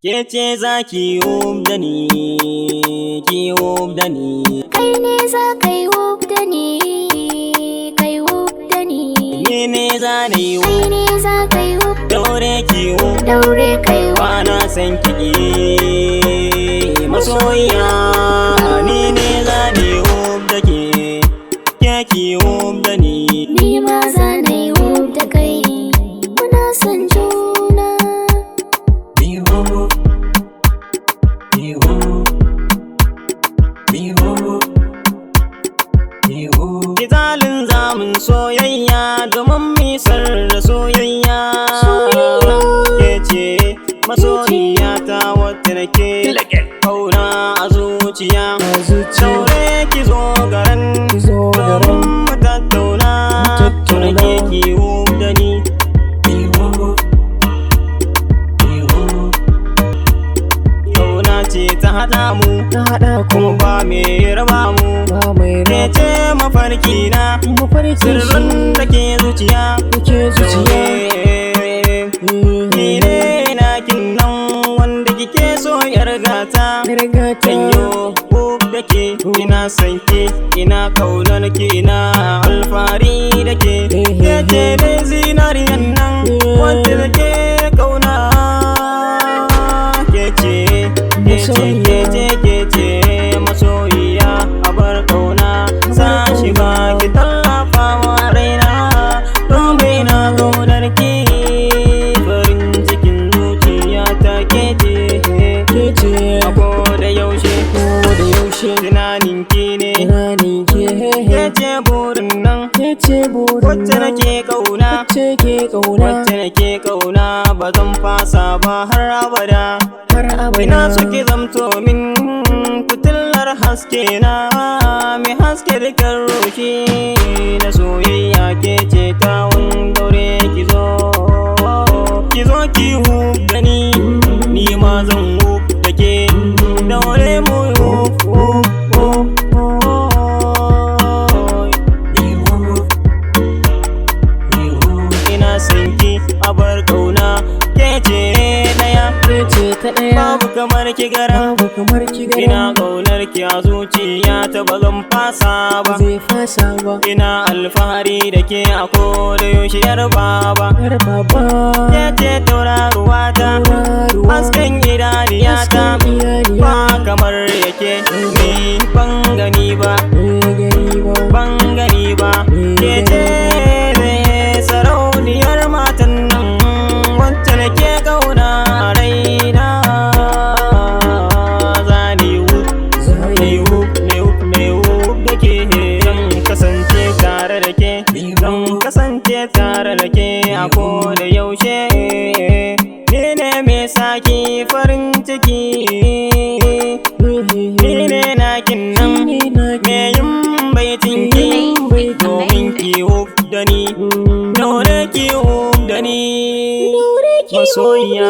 Ke ce za ki da ni, ki da ni. Kai ne za ka yi da ni, kai da ni. Ni ne za na yi Kai ne za ka yi daure ki daure kai ba na san ki masoyiya. Ni ne za na yi da ke ki da ni. Ni ma za na yi da kai, muna son juna. Kitalin zamun soyayya domin misar da soyayya. Ke ce masoyiya ta wata nake kauna a zuciya. Daure ki zo garan domin mu tattauna. Nake ki da ni. Kauna ce ta haɗa mu, kuma ba mai raba mu. Ke ce mafarki na, sirrin da ke zuciya. Ni ne nakin nan wanda kike so yar gata. Danyo da ke ina son ke, ina kaunar ke, ina alfahari da ke. Ke ce da zinariyan nan wanda da ke kauna. Ke ce masoyiya abar kauna. Sashi ba ki tallafa wa raina, domin na kaunar ki. Farin cikin zuciya ta ke ce a koda yaushe tunanin ki ne. Ke ce burin nan wacce nake kauna, wacce nake kauna. Ba zan fasa ba har abada. Ina so ki zamto min fitilar haske na, mai haske dukkan ruhi na soyayya. Ke ce tawon daure ki zo ki da ni, ni ma zan da ke. Daure mu ina son ki abar kauna. Ke ce daya, babu kamar ki garan. Ina kaunar ki a zuciya ta, ba zan fasa ba. Ina alfahari da ke a koda yaushe yar baba. Ke ce tauraruwa ta, hasken idaniyata. Ba kamar yake ni ban gani ba. Ke ce sarauniyar matan nan wacce nake kauna a raina. Zani da ke, zan kasance tare da ke, zan kasance tare da ke a koda yaushe. Ni ne mai saki farin ciki, ni ne nakin nan mai yin baitin ki. Domin ki da ni, daure ki da ni masoyiya.